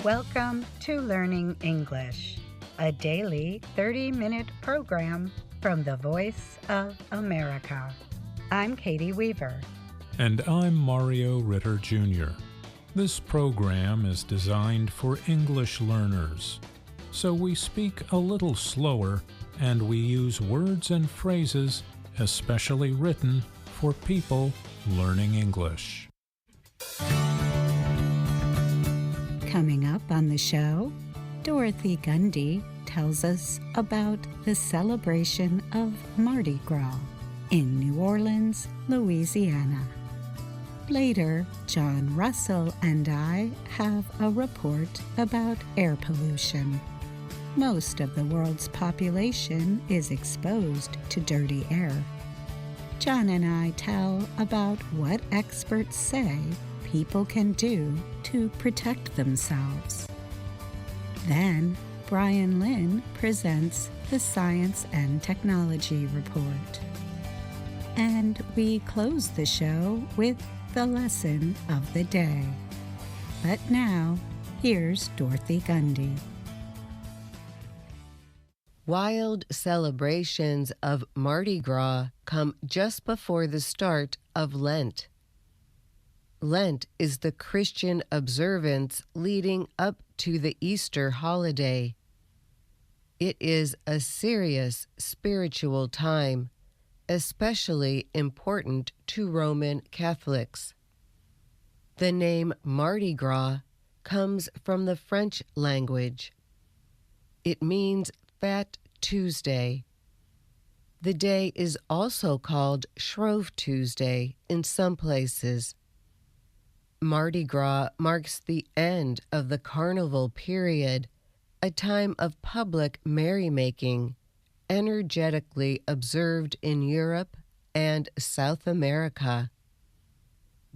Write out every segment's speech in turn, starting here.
Welcome to Learning English, a daily 30-minute program from the Voice of America. I'm Katie Weaver. And I'm Mario Ritter Jr. This program is designed for English learners, so we speak a little slower and we use words and phrases especially written for people learning English. Coming up on the show, Dorothy Gundy tells us about the celebration of Mardi Gras in New Orleans, Louisiana. Later, John Russell and I have a report about air pollution. Most of the world's population is exposed to dirty air. John and I tell about what experts say people can do to protect themselves. Then, Brian Lynn presents the Science and Technology Report. And we close the show with the lesson of the day. But now, here's Dorothy Gundy. Wild celebrations of Mardi Gras come just before the start of Lent. Lent is the Christian observance leading up to the Easter holiday. It is a serious spiritual time, especially important to Roman Catholics. The name Mardi Gras comes from the French language. It means Fat Tuesday. The day is also called Shrove Tuesday in some places. Mardi Gras marks the end of the carnival period, a time of public merrymaking, energetically observed in Europe and South America.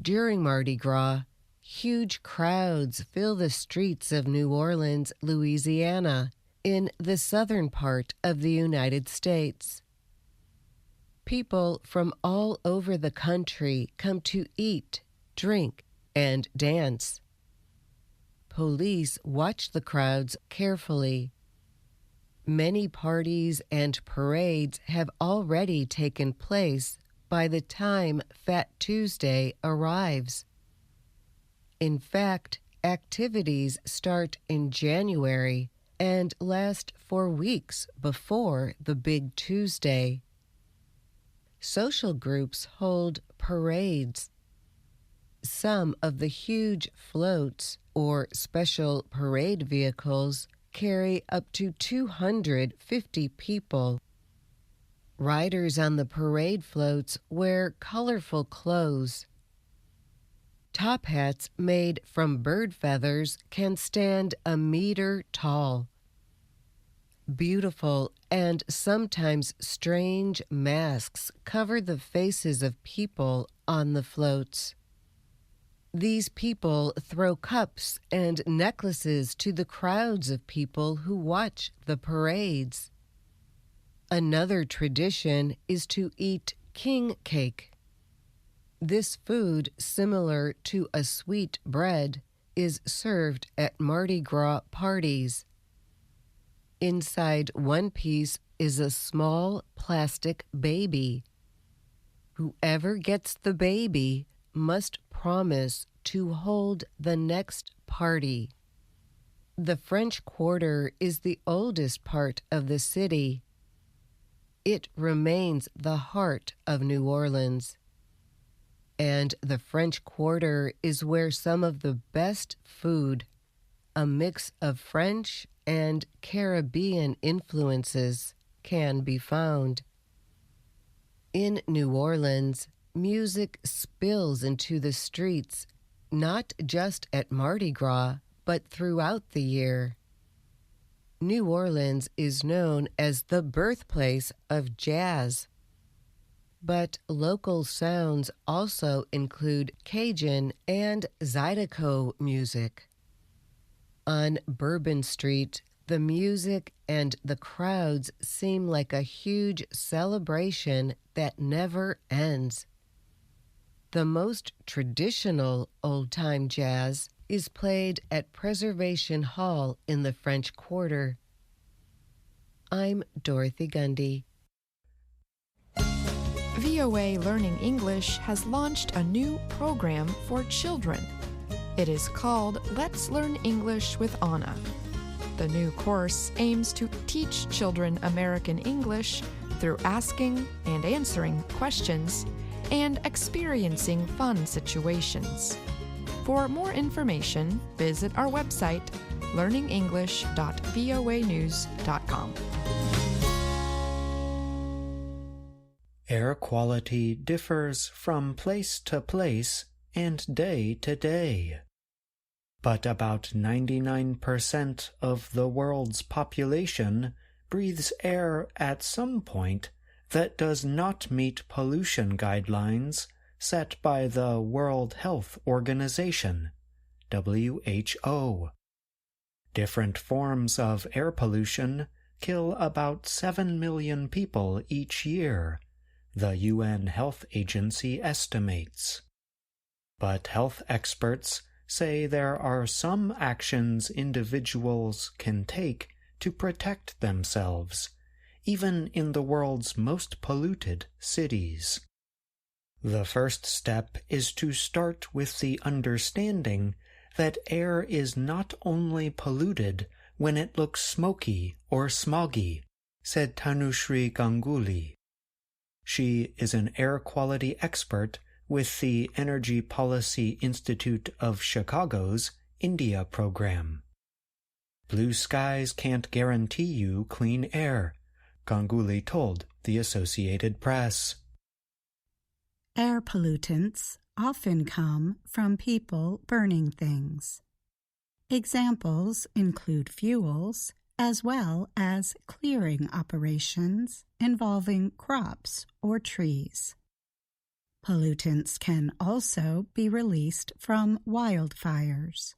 During Mardi Gras, huge crowds fill the streets of New Orleans, Louisiana, in the southern part of the United States. People from all over the country come to eat, drink, and dance. Police watch the crowds carefully. Many parties and parades have already taken place by the time Fat Tuesday arrives. In fact, activities start in January and last for weeks before the Big Tuesday. Social groups hold parades. Some of the huge floats or special parade vehicles carry up to 250 people. Riders on the parade floats wear colorful clothes. Top hats made from bird feathers can stand a meter tall. Beautiful and sometimes strange masks cover the faces of people on the floats. These people throw cups and necklaces to the crowds of people who watch the parades. Another tradition is to eat king cake. This food, similar to a sweet bread, is served at Mardi Gras parties. Inside one piece is a small plastic baby. Whoever gets the baby must promise to hold the next party. The French Quarter is the oldest part of the city. It remains the heart of New Orleans. And the French Quarter is where some of the best food, a mix of French and Caribbean influences, can be found. In New Orleans, music spills into the streets, not just at Mardi Gras, but throughout the year. New Orleans is known as the birthplace of jazz. But local sounds also include Cajun and Zydeco music. On Bourbon Street, the music and the crowds seem like a huge celebration that never ends. The most traditional old-time jazz is played at Preservation Hall in the French Quarter. I'm Dorothy Gundy. VOA Learning English has launched a new program for children. It is called Let's Learn English with Anna. The new course aims to teach children American English through asking and answering questions and experiencing fun situations. For more information, visit our website, learningenglish.voanews.com. Air quality differs from place to place and day to day. But about 99% of the world's population breathes air at some point that does not meet pollution guidelines set by the World Health Organization, WHO. Different forms of air pollution kill about 7 million people each year, the UN Health Agency estimates. But health experts say there are some actions individuals can take to protect themselves, even in the world's most polluted cities. The first step is to start with the understanding that air is not only polluted when it looks smoky or smoggy, said Tanushree Ganguly. She is an air quality expert with the Energy Policy Institute of Chicago's India program. Blue skies can't guarantee you clean air, Ganguly told the Associated Press. Air pollutants often come from people burning things. Examples include fuels, as well as clearing operations involving crops or trees. Pollutants can also be released from wildfires.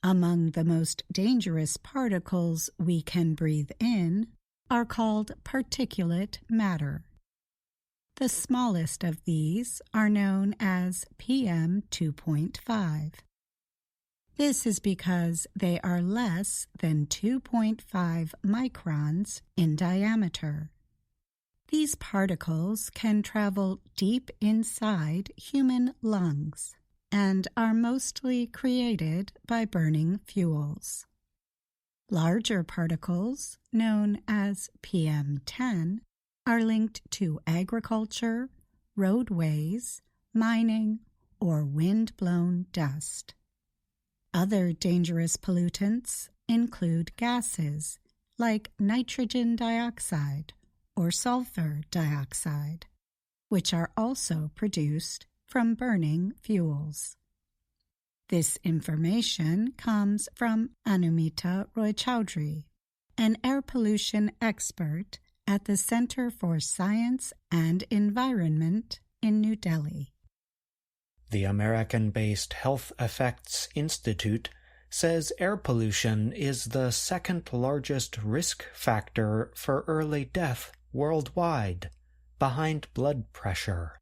Among the most dangerous particles we can breathe in are called particulate matter. The smallest of these are known as PM 2.5. This is because they are less than 2.5 microns in diameter. These particles can travel deep inside human lungs and are mostly created by burning fuels. Larger particles, known as PM10, are linked to agriculture, roadways, mining, or wind-blown dust. Other dangerous pollutants include gases like nitrogen dioxide or sulfur dioxide, which are also produced from burning fuels. This information comes from Anumita Roy-Chowdhury, an air pollution expert at the Center for Science and Environment in New Delhi. The American-based Health Effects Institute says air pollution is the second largest risk factor for early death worldwide, behind blood pressure.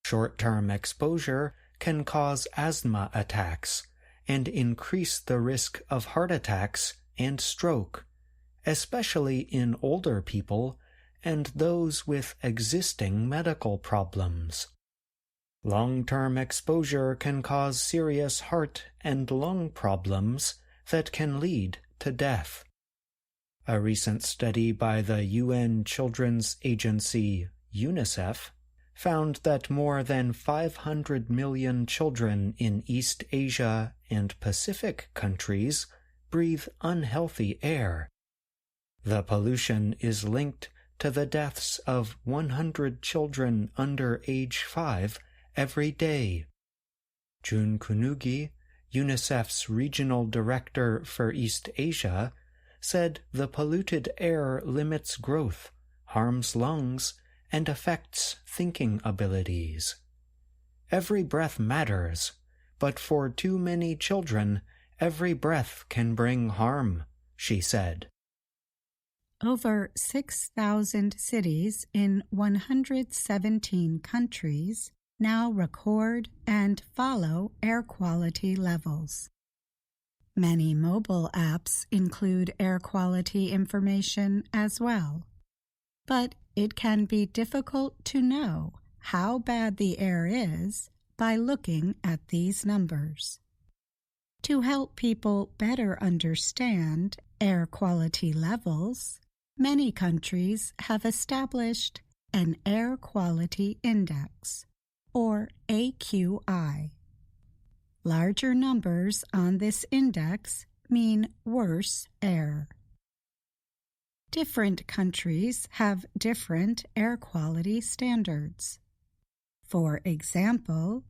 Short-term exposure can cause asthma attacks and increase the risk of heart attacks and stroke, especially in older people and those with existing medical problems. Long-term exposure can cause serious heart and lung problems that can lead to death. A recent study by the UN Children's Agency, UNICEF, found that more than 500 million children in East Asia and Pacific countries breathe unhealthy air. The pollution is linked to the deaths of 100 children under age 5 every day. Jun Kunugi, UNICEF's regional director for East Asia, said the polluted air limits growth, harms lungs, and affects thinking abilities. Every breath matters, but for too many children, every breath can bring harm, she said. Over 6,000 cities in 117 countries now record and follow air quality levels. Many mobile apps include air quality information as well, but it can be difficult to know how bad the air is by looking at these numbers. To help people better understand air quality levels, many countries have established an Air Quality Index, or AQI. Larger numbers on this index mean worse air. Different countries have different air quality standards. For example,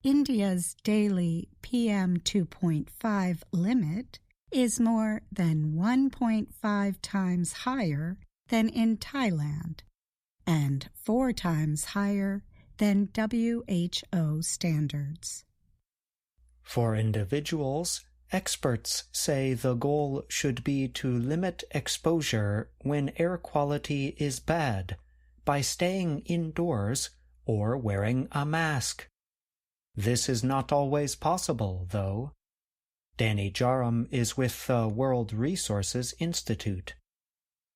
India's daily PM 2.5 limit is more than 1.5 times higher than in Thailand and 4 times higher than WHO standards. For individuals, experts say the goal should be to limit exposure when air quality is bad by staying indoors or wearing a mask. This is not always possible, though. Danny Jaram is with the World Resources Institute.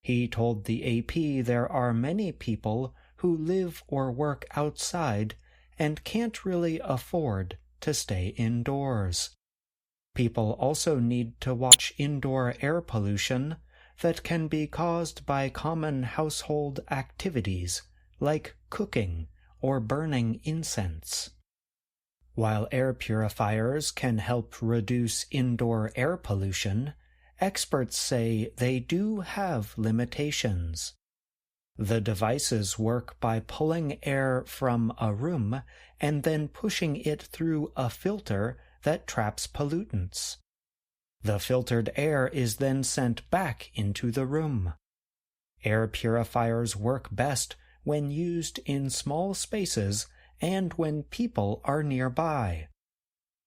He told the AP there are many people who live or work outside and can't really afford to stay indoors. People also need to watch indoor air pollution that can be caused by common household activities like cooking or burning incense. While air purifiers can help reduce indoor air pollution, experts say they do have limitations. The devices work by pulling air from a room and then pushing it through a filter that traps pollutants. The filtered air is then sent back into the room. Air purifiers work best when used in small spaces and when people are nearby.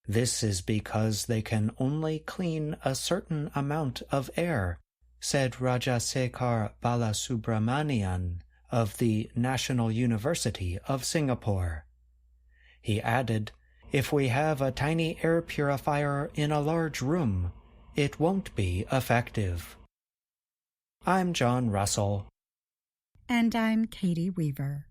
This is because they can only clean a certain amount of air, said Rajasekhar Balasubramanian of the National University of Singapore. He added, "If we have a tiny air purifier in a large room, it won't be effective." I'm John Russell. And I'm Katie Weaver.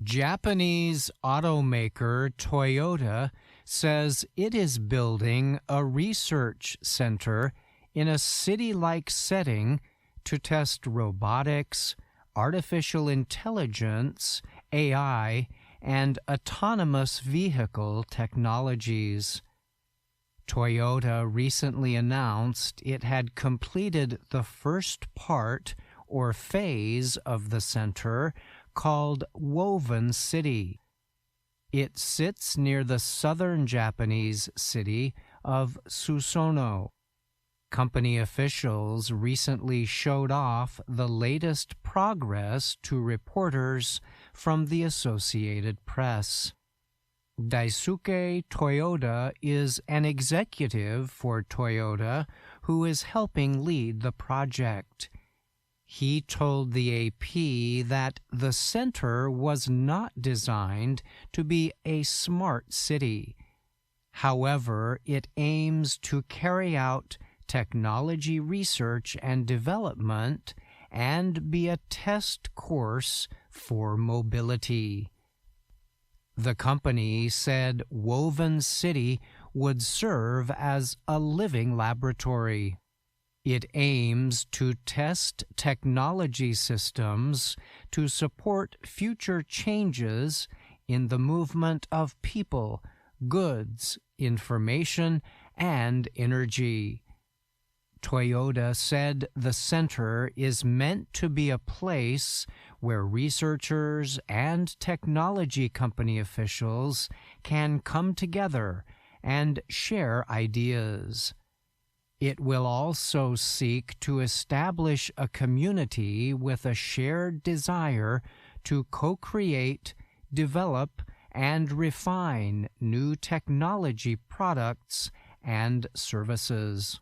Japanese automaker Toyota says it is building a research center in a city-like setting to test robotics, artificial intelligence, AI, and autonomous vehicle technologies. Toyota recently announced it had completed the first part or phase of the center called Woven City. It sits near the southern Japanese city of Susono. Company officials recently showed off the latest progress to reporters from the Associated Press. Daisuke Toyoda is an executive for Toyota who is helping lead the project. He told the AP that the center was not designed to be a smart city. However, it aims to carry out technology research and development and be a test course for mobility. The company said Woven City would serve as a living laboratory. It aims to test technology systems to support future changes in the movement of people, goods, information, and energy. Toyota said the center is meant to be a place where researchers and technology company officials can come together and share ideas. It will also seek to establish a community with a shared desire to co-create, develop, and refine new technology products and services.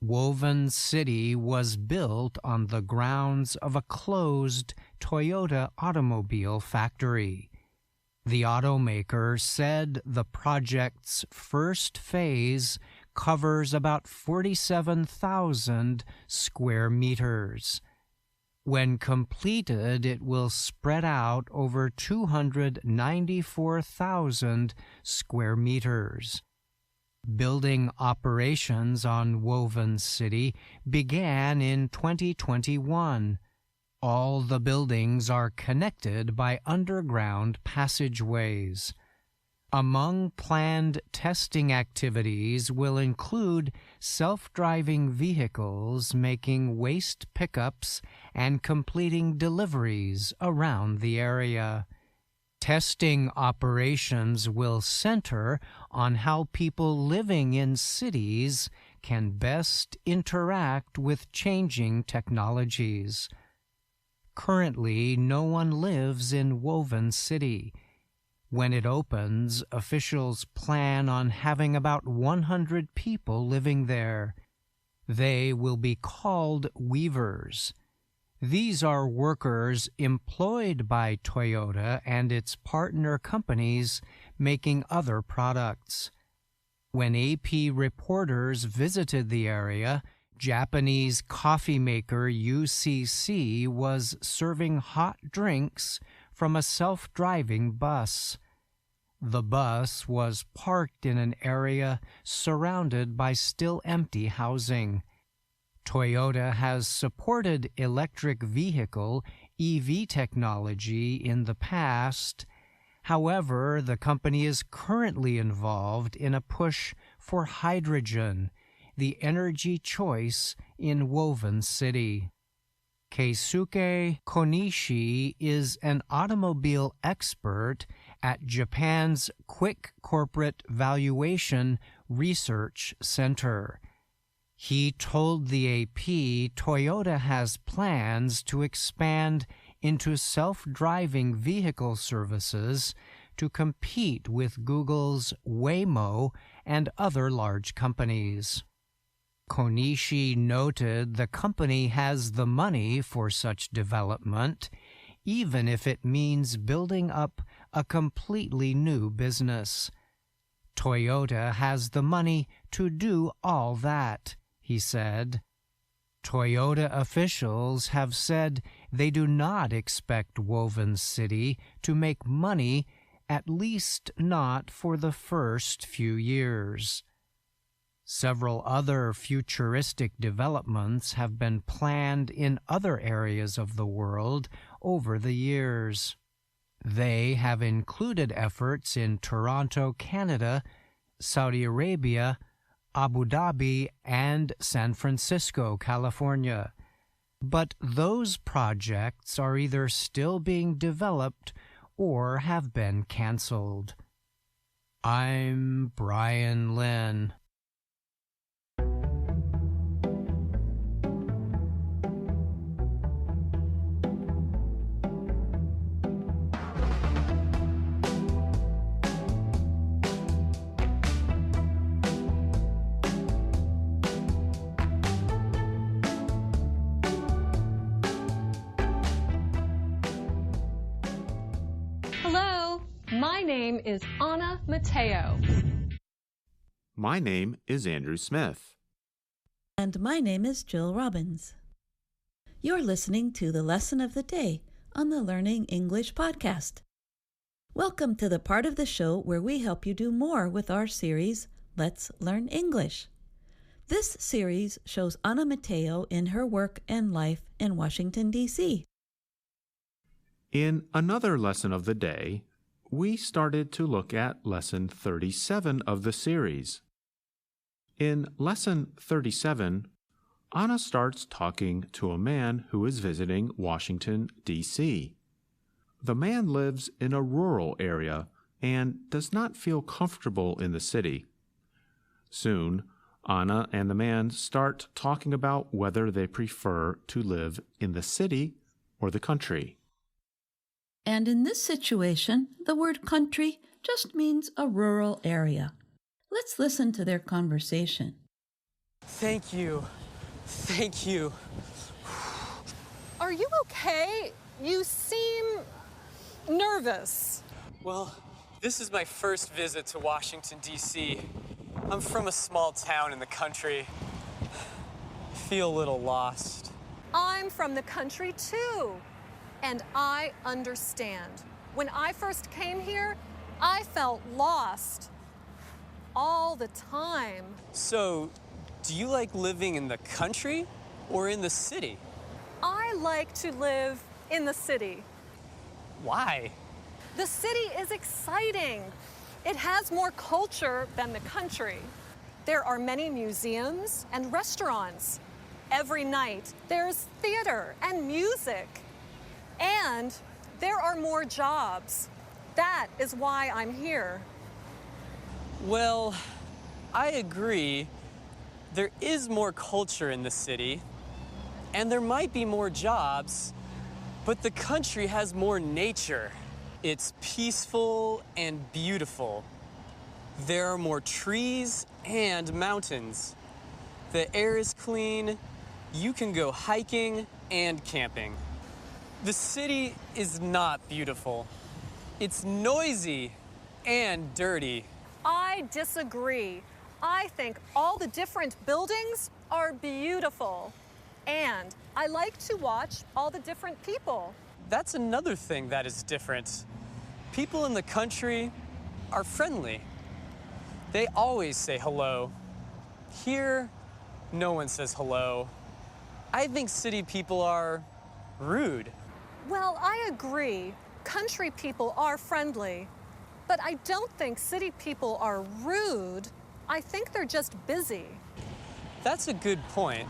Woven City was built on the grounds of a closed Toyota automobile factory. The automaker said the project's first phase covers about 47,000 square meters. When completed, it will spread out over 294,000 square meters. Building operations on Woven City began in 2021. All the buildings are connected by underground passageways. Among planned testing activities will include self-driving vehicles making waste pickups and completing deliveries around the area. Testing operations will center on how people living in cities can best interact with changing technologies. Currently, no one lives in Woven City. When it opens, officials plan on having about 100 people living there. They will be called weavers. These are workers employed by Toyota and its partner companies making other products. When AP reporters visited the area, Japanese coffee maker UCC was serving hot drinks from a self-driving bus. The bus was parked in an area surrounded by still empty housing. Toyota has supported electric vehicle EV technology in the past. However, the company is currently involved in a push for hydrogen, the energy choice in Woven City. Keisuke Konishi is an automobile expert at Japan's Quick Corporate Valuation Research Center. He told the AP Toyota has plans to expand into self-driving vehicle services to compete with Google's Waymo and other large companies. Konishi noted the company has the money for such development, even if it means building up a completely new business. Toyota has the money to do all that, he said. Toyota officials have said they do not expect Woven City to make money, at least not for the first few years. Several other futuristic developments have been planned in other areas of the world over the years. They have included efforts in Toronto, Canada, Saudi Arabia, Abu Dhabi, and San Francisco, California. But those projects are either still being developed or have been canceled. I'm Brian Lynn. Hello, my name is Anna Mateo. My name is Andrew Smith. And my name is Jill Robbins. You're listening to the Lesson of the Day on the Learning English podcast. Welcome to the part of the show where we help you do more with our series, Let's Learn English. This series shows Anna Mateo in her work and life in Washington, D.C. In another lesson of the day, we started to look at Lesson 37 of the series. In Lesson 37, Anna starts talking to a man who is visiting Washington, D.C. The man lives in a rural area and does not feel comfortable in the city. Soon, Anna and the man start talking about whether they prefer to live in the city or the country. And in this situation, the word country just means a rural area. Let's listen to their conversation. Thank you. Thank you. Are you okay? You seem nervous. Well, this is my first visit to Washington, D.C. I'm from a small town in the country. I feel a little lost. I'm from the country too, and I understand. When I first came here, I felt lost all the time. So, do you like living in the country or in the city? I like to live in the city. Why? The city is exciting. It has more culture than the country. There are many museums and restaurants. Every night, there's theater and music. And there are more jobs. That is why I'm here. Well, I agree. There is more culture in the city, and there might be more jobs, but the country has more nature. It's peaceful and beautiful. There are more trees and mountains. The air is clean. You can go hiking and camping. The city is not beautiful. It's noisy and dirty. I disagree. I think all the different buildings are beautiful. And I like to watch all the different people. That's another thing that is different. People in the country are friendly. They always say hello. Here, no one says hello. I think city people are rude. Well, I agree. Country people are friendly. But I don't think city people are rude. I think they're just busy. That's a good point.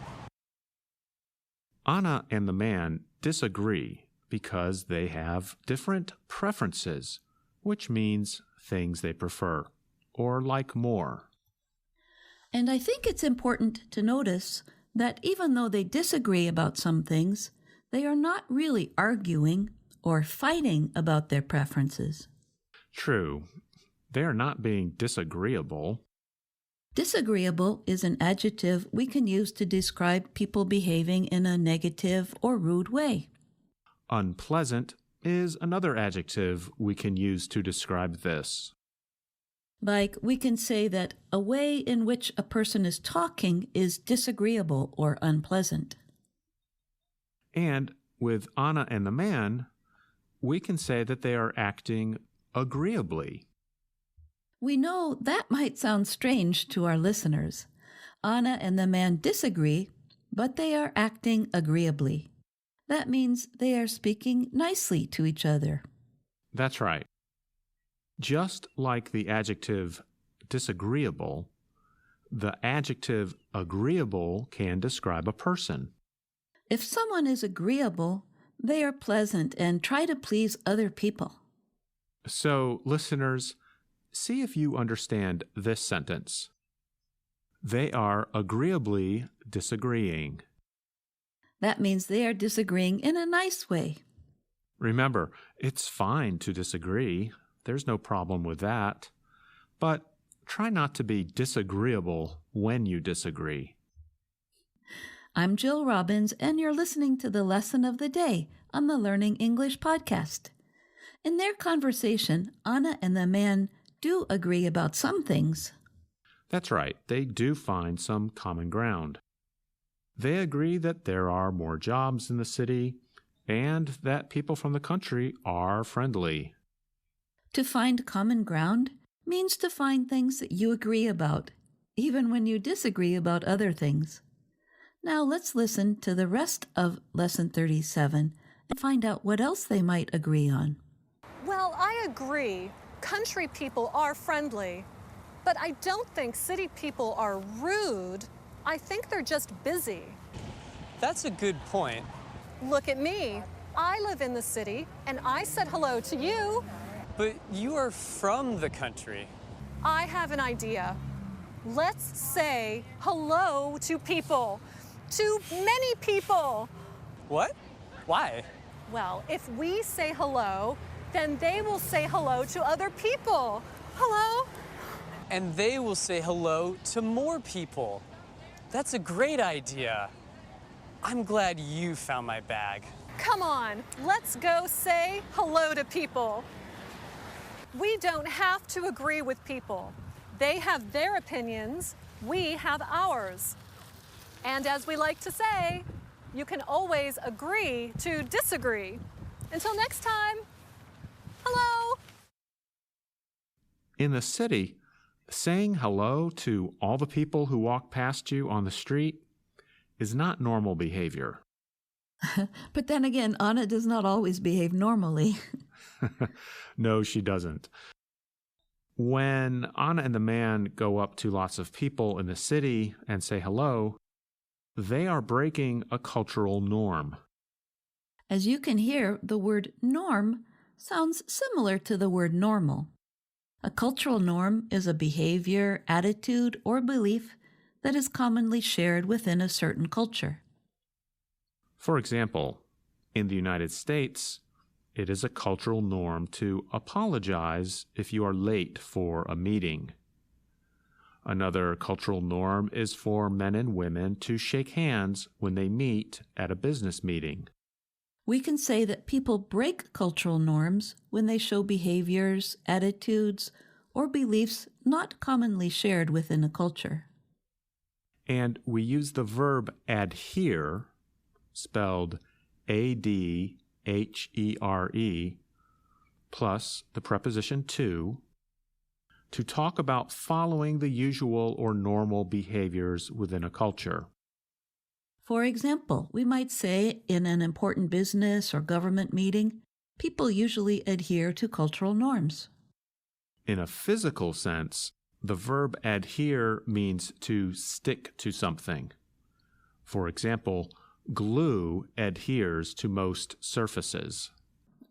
Anna and the man disagree because they have different preferences, which means things they prefer or like more. And I think it's important to notice that even though they disagree about some things, they are not really arguing or fighting about their preferences. True, they are not being disagreeable. Disagreeable is an adjective we can use to describe people behaving in a negative or rude way. Unpleasant is another adjective we can use to describe this. Like, we can say that a way in which a person is talking is disagreeable or unpleasant. And with Anna and the man, we can say that they are acting agreeably. We know that might sound strange to our listeners. Anna and the man disagree, but they are acting agreeably. That means they are speaking nicely to each other. That's right. Just like the adjective disagreeable, the adjective agreeable can describe a person. If someone is agreeable, they are pleasant and try to please other people. So, listeners, see if you understand this sentence. They are agreeably disagreeing. That means they are disagreeing in a nice way. Remember, it's fine to disagree. There's no problem with that. But try not to be disagreeable when you disagree. I'm Jill Robbins, and you're listening to the Lesson of the Day on the Learning English podcast. In their conversation, Anna and the man do agree about some things. That's right. They do find some common ground. They agree that there are more jobs in the city and that people from the country are friendly. To find common ground means to find things that you agree about, even when you disagree about other things. Now let's listen to the rest of Lesson 37 and find out what else they might agree on. Well, I agree, country people are friendly, but I don't think city people are rude. I think they're just busy. That's a good point. Look at me. I live in the city, and I said hello to you. But you are from the country. I have an idea. Let's say hello to people. To many people. What? Why? Well, if we say hello, then they will say hello to other people. Hello? And they will say hello to more people. That's a great idea. I'm glad you found my bag. Come on, let's go say hello to people. We don't have to agree with people. They have their opinions, we have ours. And as we like to say, you can always agree to disagree. Until next time, hello. In the city, saying hello to all the people who walk past you on the street is not normal behavior. But then again, Anna does not always behave normally. No, she doesn't. When Anna and the man go up to lots of people in the city and say hello, they are breaking a cultural norm. As you can hear, the word norm sounds similar to the word normal. A cultural norm is a behavior, attitude, or belief that is commonly shared within a certain culture. For example, in the United States, it is a cultural norm to apologize if you are late for a meeting. Another cultural norm is for men and women to shake hands when they meet at a business meeting. We can say that people break cultural norms when they show behaviors, attitudes, or beliefs not commonly shared within a culture. And we use the verb adhere, spelled A-D-H-E-R-E, plus the preposition to talk about following the usual or normal behaviors within a culture. For example, we might say in an important business or government meeting, people usually adhere to cultural norms. In a physical sense, the verb adhere means to stick to something. For example, glue adheres to most surfaces.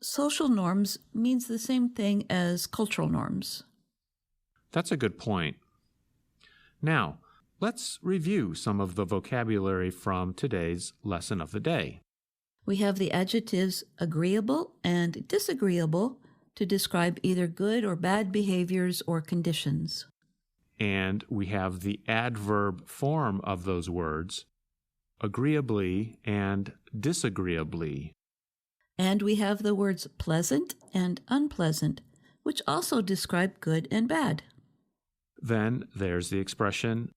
Social norms means the same thing as cultural norms. That's a good point. Now, let's review some of the vocabulary from today's lesson of the day. We have the adjectives agreeable and disagreeable to describe either good or bad behaviors or conditions. And we have the adverb form of those words, agreeably and disagreeably. And we have the words pleasant and unpleasant, which also describe good and bad. Then there's the expression,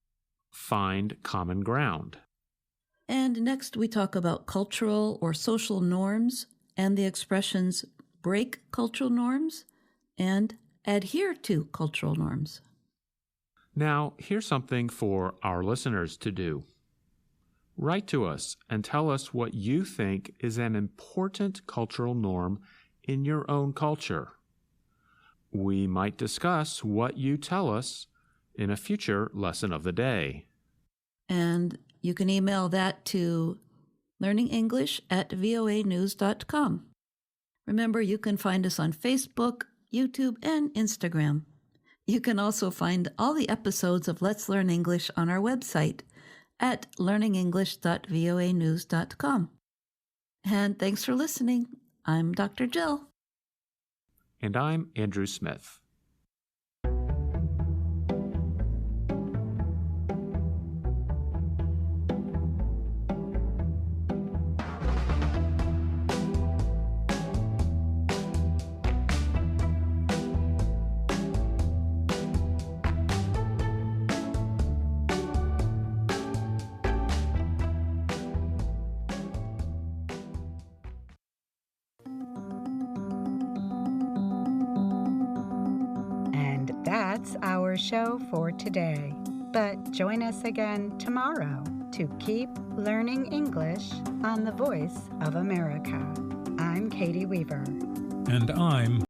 find common ground. And next we talk about cultural or social norms and the expressions break cultural norms and adhere to cultural norms. Now, here's something for our listeners to do. Write to us and tell us what you think is an important cultural norm in your own culture. We might discuss what you tell us in a future lesson of the day. And you can email that to learningenglish@voanews.com. Remember, you can find us on Facebook, YouTube, and Instagram. You can also find all the episodes of Let's Learn English on our website at learningenglish.voanews.com. And thanks for listening. I'm Dr. Jill. And I'm Andrew Smith. That's our show for today. But join us again tomorrow to keep learning English on the Voice of America. I'm Katie Weaver. And I'm